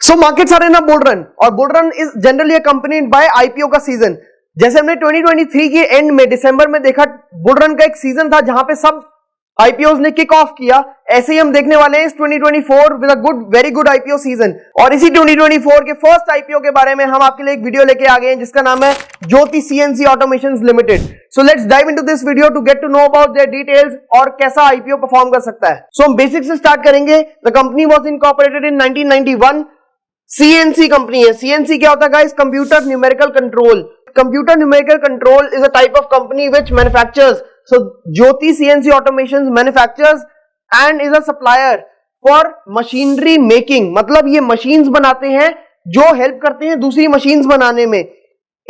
So markets are in a bull run और bull run is generally accompanied by IPO का season. जैसे हमने 2023 के एंड में दिसंबर में देखा बुल रन का एक सीजन था जहां पे सब IPOs ने किक ऑफ किया, ऐसे ही हम देखने वाले हैं इस 2024 with a very good IPO season. और इसी 2024 के फर्स्ट IPO के बारे में हम आपके लिए एक वीडियो लेके आ गए हैं जिसका नाम है Jyoti CNC automations limited. So let's dive into this video to get to know about their details और कैसा IPO परफॉर्म कर सकता है। सो हम बेसिक से स्टार्ट करेंगे। The company was incorporated in 1991। CNC company है। CNC क्या होता है guys? Computer numerical control. Computer numerical control is a type of company which manufactures. So Jyoti CNC Automations manufactures and is a supplier for machinery making. मतलब ये machines बनाते हैं जो help करते हैं दूसरी machines बनाने में।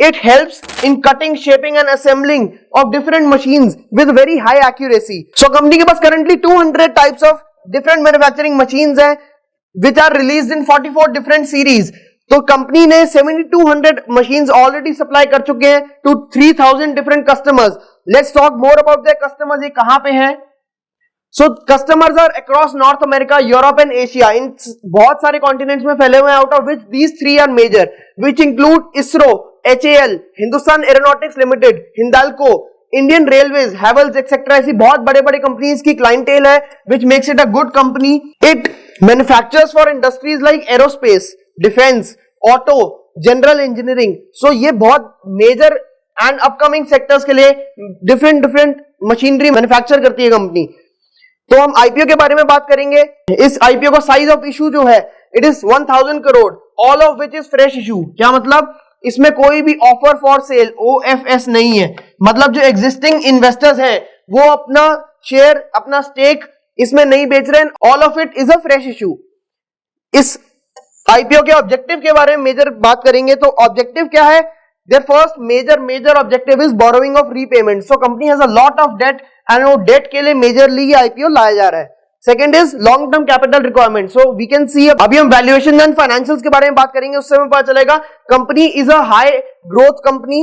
It helps in cutting, shaping and assembling of different machines with very high accuracy. So company के पास currently 200 types of different manufacturing machines हैं which are released in 44 different series. तो कंपनी ने 7200 machines already supply कर चुके हैं to 3000 different customers. Let's talk more about their customers. ये कहां पे हैं? So customers are across North America, Europe and Asia. इन बहुत सारे कॉन्टिनेंट्स में फैले हुए हैं। Out of which these three are major which include ISRO, HAL, Hindustan aeronautics limited, Hindalco, Indian railways, Havells etcetera. ऐसी बहुत बड़े बड़े कंपनीज की क्लाइंटेल है which makes it a good company. It manufactures for industries like aerospace, defence, auto, general engineering. So ये बहुत major and upcoming sectors के लिए डिफरेंट मशीनरी मैन्युफैक्चर करती है कंपनी। तो हम IPO के बारे में बात करेंगे। इस IPO का साइज ऑफ इशू जो है it is 1000 crore, all of which is fresh issue. क्या मतलब? इसमें कोई भी ऑफर फॉर सेल OFS नहीं है। मतलब जो एग्जिस्टिंग इन्वेस्टर्स हैं वो अपना शेयर, अपना स्टेक इसमें नहीं बेच रहे हैं। All of it is a fresh issue. इस IPO के ऑब्जेक्टिव के बारे में मेजर बात करेंगे तो ऑब्जेक्टिव क्या है? Their first major objective is borrowing of repayment. So company has a lot of debt and वो डेट के लिए मेजरली ये IPO लाया जा रहा है। Second is long term capital requirement. So we can see, अभी हम वैल्यूएशन एंड फाइनेंशियल्स के बारे में बात करेंगे, उससे हमें पता चलेगा company is a high growth company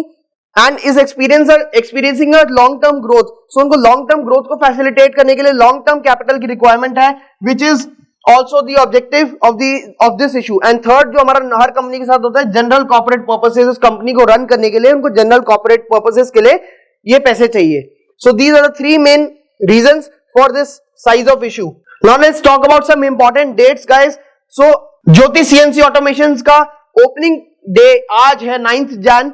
and is experiencing a long term growth. So उनको लॉन्ग टर्म ग्रोथ को फैसिलिटेट करने के लिए लॉन्ग टर्म कैपिटल की रिक्वायरमेंट है which is also the objective of this issue. And third जो हमारा हर company के साथ होता है, जनरल कॉर्पोरेट पर्पसेस। उस कंपनी को रन करने के लिए उनको जनरल कॉर्पोरेट पर्पसेस के लिए ये पैसे चाहिए। So these are the three main reasons for this size of issue. Now let's talk about some important dates guys. So Jyoti CNC Automations का ओपनिंग डे आज है 9th Jan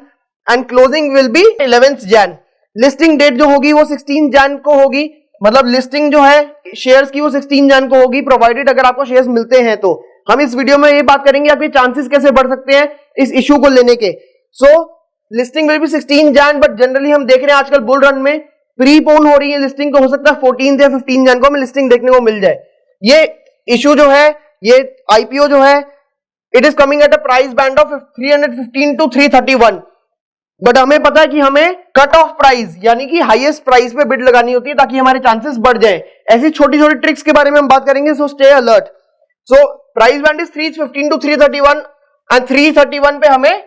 and closing will be 11th Jan. Listing date जो होगी वो 16 Jan को होगी। मतलब listing जो है शेयर्स की वो 16 Jan को होगी, प्रोवाइडेड अगर आपको शेयर्स मिलते हैं तो। हम इस वीडियो में ये बात करेंगे आपके चांसेस कैसे बढ़ सकते हैं इस इशू को लेने के। So listing will be 16 Jan, but generally हम देख रहे हैं आजकल बुल रन में प्रीपोन हो रही है लिस्टिंग, तो हो सकता है 14 या 15 Jan को हमें लिस्टिंग देखने को मिल जाए। ये इशू जो है, ये IPO जो है, it is coming at a price band of 315 to 331। But हमें पता है कि हमें कट ऑफ प्राइस यानी कि हाईएस्ट प्राइस पे बिड लगानी होती है ताकि हमारे चांसेस बढ़ जाए। ऐसी छोटी छोटी ट्रिक्स के बारे में हम बात करेंगे। So stay alert. So price band is 315 to 331 and 331 पे हमें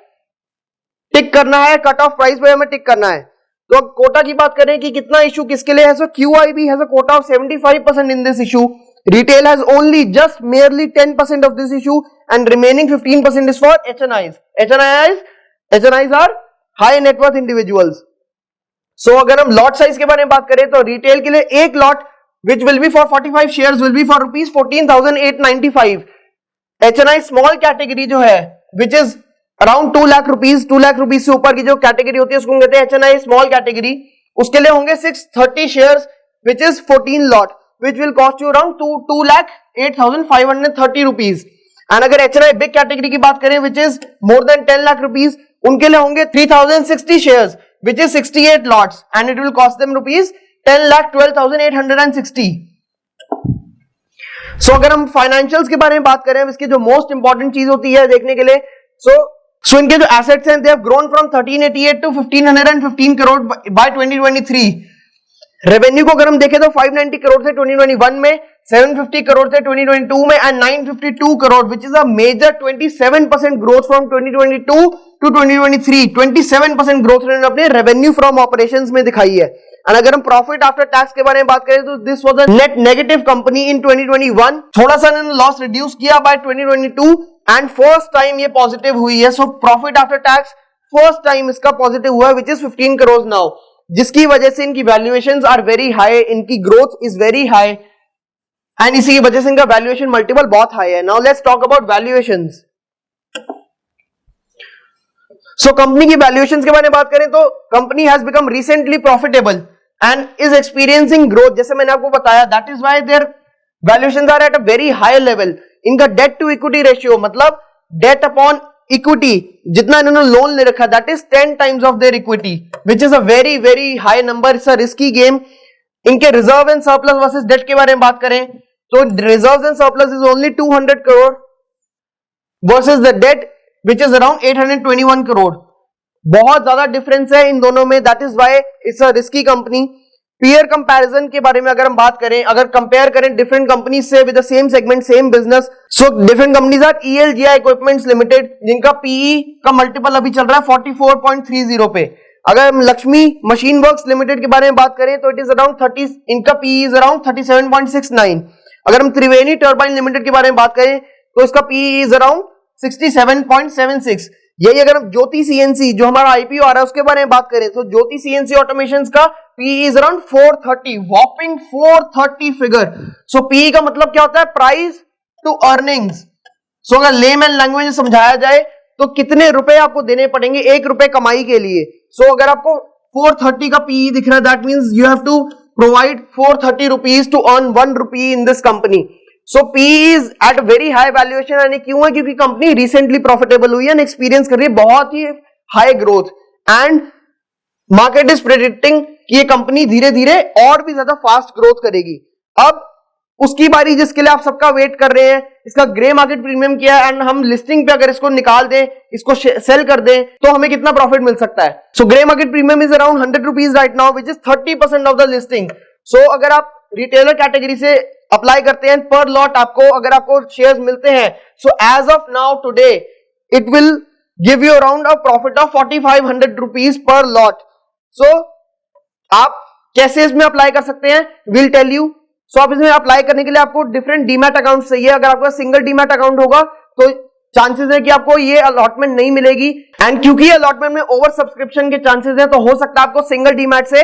टिक करना है, कट ऑफ प्राइस पे हमें टिक करना है। तो अब कोटा की बात करें कि कितना इशू किसके लिए है। So QIB has a quota of 75% in this issue. Retail has only just merely 10% of this issue and remaining 15% is for HNIs। HNIs are high net worth individuals. So अगर हम लॉट साइज के बारे में बात करें तो रिटेल के लिए एक lot which will be for 45 shares will be for rupees 14,895। HNI small category जो है which is around 2 lakh rupees से ऊपर की जो कैटेगरी होती है उसको कहते हैं HNI स्मॉल कैटेगरी। उसके लिए होंगे 630 shares which is 14 lot which will cost you around 2,08,530 rupees. And अगर HNI बिग कैटेगरी की बात करें which is more than 10 lakh rupees, उनके लिए होंगे 3060 shares which is 68 lots and it will cost them rupees 10,12,860। सो अगर हम फाइनेंशियल्स के बारे में बात करें, इसकी जो मोस्ट इंपॉर्टेंट चीज होती है देखने के लिए, सो इनके जो एसेट्स हैं they have grown from 1388 to 1515 crore by 2023। Revenue को अगर हम देखें तो 590 करोड़ थे 2021 में, 750 करोड़ थे 2022 में and 952 crore which is a major 27% growth from 2022 to 2023। 27% growth इन्होंने अपने रेवेन्यू फ्रॉम ऑपरेशंस में दिखाई है। एंड अगर हम प्रॉफिट आफ्टर टैक्स के बारे में बात करें तो this was a net negative company in 2021। थोड़ा सा इन्होंने लॉस रिड्यूस किया बाय 2022 एंड फर्स्ट टाइम ये पॉजिटिव हुई है. So profit after tax first time इसका पॉजिटिव हुआ है, विच इज 15 करोड़ नाउ, जिसकी वजह से इनकी वैल्यूएशंस आर वेरी हाई, इनकी growth is very high and इसी की वजह से इनका वैल्यूएशन मल्टीपल बहुत हाई है. Now let's talk about valuations. So company की वैल्यूएशंस के बारे में बात करें तो company has become recently profitable and is experiencing growth. जैसे मैंने आपको बताया, that is why their valuations are at a very high level. इनका डेट टू इक्विटी रेशियो, मतलब डेट अपॉन इक्विटी, जितना इन्होंने लोन ले रखा, that is 10 times of their equity, which is a very very high number. It's a risky game. इनके reserve and surplus versus debt के बारे में बात करें तो reserve and surplus is only 200 crore versus the debt which is around 821 crore. बहुत ज्यादा difference है इन दोनों में. That is why it's a risky company. Peer comparison के बारे में अगर हम बात करें, अगर कंपेयर करें डिफरेंट कंपनी से with the same segment same business, so different companies are ELGI equipments limited, जिनका PE का मल्टीपल अभी चल रहा है 44.30 पे. अगर हम लक्ष्मी मशीन वर्क्स लिमिटेड के बारे में बात करें तो इट इज अराउंड 30, इनका PE इज अराउंड 37.69. अगर हम त्रिवेणी टर्बाइन लिमिटेड के बारे में बात करें तो इसका PE इज अराउंड 67.76. यही अगर हम ज्योति CNC जो हमारा IPO आ रहा है उसके बारे में बात करें तो ज्योति CNC ऑटोमेशंस का PE is around 430, वॉपिंग 430 figure. So PE का मतलब क्या होता है? Price to earnings. सो अगर लेमैन लैंग्वेज में समझाया जाए तो कितने रुपए आपको देने पड़ेंगे 1 रुपए कमाई के लिए. सो अगर आपको 430 का PE दिख रहा है, that means you have to provide 430 rupees to earn 1 rupee in this company. So PE is at very high valuation. यानी क्यों है? क्योंकि कंपनी रिसेंटली प्रॉफिटेबल हुई है एंड एक्सपीरियंस कर रही है बहुत ही high growth and market is predicting कि ये कंपनी धीरे धीरे और भी ज्यादा फास्ट ग्रोथ करेगी. अब उसकी बारी जिसके लिए आप सबका वेट कर रहे हैं, इसका ग्रे मार्केट प्रीमियम किया है एंड हम लिस्टिंग पे अगर इसको निकाल दें, इसको सेल कर दें तो हमें कितना प्रॉफिट मिल सकता है. So grey market premium is around 100 rupees right now, which is 30% of the listing. So अगर आप रिटेलर कैटेगरी से अप्लाई करते हैं पर लॉट, अगर आपको शेयर्स मिलते हैं, so as of now today it will give you around a profit of 4500 rupees per lot. So आप कैसे इसमें अप्लाई कर सकते हैं, विल टेल यू. सो आप इसमें अप्लाई करने के लिए आपको डिफरेंट डीमैट अकाउंट चाहिए. अगर आपका सिंगल डीमैट अकाउंट होगा तो चांसेस है कि आपको ये अलॉटमेंट नहीं मिलेगी एंड क्योंकि अलॉटमेंट में ओवर सब्सक्रिप्शन के चांसेस है तो हो सकता है आपको सिंगल डीमैट से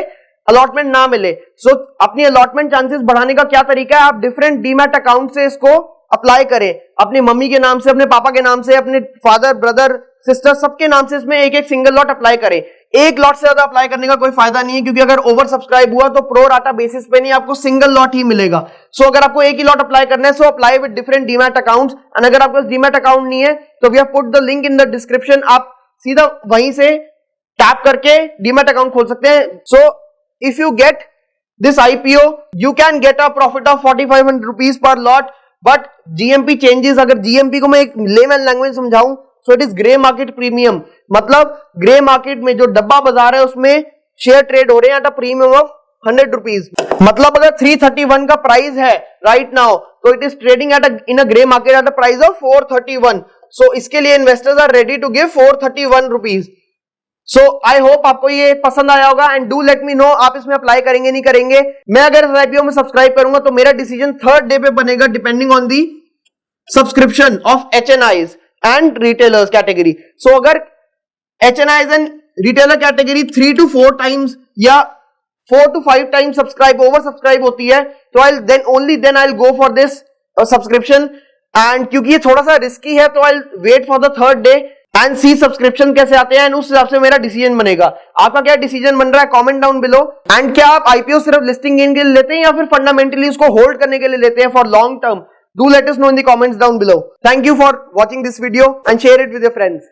अलॉटमेंट ना मिले. सो अपनी अलॉटमेंट चांसेस बढ़ाने का क्या तरीका है? आप डिफरेंट डीमैट अकाउंट से इसको अप्लाई करें. अपनी मम्मी के नाम से, अपने पापा के नाम से, अपने फादर ब्रदर सिस्टर सबके नाम से इसमें एक एक सिंगल लॉट अप्लाई करें. एक लॉट से ज्यादा अप्लाई करने का कोई फायदा नहीं है, क्योंकि अगर ओवर सब्सक्राइब हुआ तो प्रो राटा बेसिस पे नहीं, आपको सिंगल लॉट ही मिलेगा. सो अगर आपको एक ही लॉट अप्लाई करना है, so apply with different demat accounts. And अगर आपके पास डीमैट अकाउंट नहीं है तो we have put the link in the description. आप सीधा वहीं से टैप करके डीमैट अकाउंट खोल सकते हैं. So if you get this IPO, you can get a profit of 4500 rupees per lot, but GMP changes. अगर GMP को मैं एक लेमैन लैंग्वेज समझाऊं, so it is grey market premium. मतलब ग्रे मार्केट में जो डब्बा बाजार है उसमें शेयर ट्रेड हो रहे हैं at a premium of 100 rupees. मतलब अगर 331 का प्राइस है राइट नाउ तो it is trading at in a grey market at a price of 431. So इसके लिए investors are ready to give 431 rupees. So I hope आपको ये पसंद आया होगा and do let me know आप इसमें अप्लाई करेंगे नहीं करेंगे. मैं अगर इस IPO में सब्सक्राइब करूंगा तो मेरा डिसीजन 3rd डे पे बनेगा depending on the subscription of HNIs and retailers category. So अगर HNIs and retailer category 3 to 4 times या 4 to 5 टाइम्स ओवर सब्सक्राइब होती है तो I go for this subscription. And क्योंकि ये थोड़ा सा रिस्की है तो I wait for the 3rd day and see subscription कैसे आते हैं एंड उस हिसाब से मेरा डिसीजन बनेगा. आपका क्या डिसीजन बन रहा है कमेंट डाउन बिलो. एंड क्या आप IPO सिर्फ लिस्टिंग गेन के लिए लेते हैं या फिर फंडामेंटली उसको होल्ड करने के लिए लेते हैं for long term? Do let us know in the comments down below. Thank you for watching this video and share it with your friends.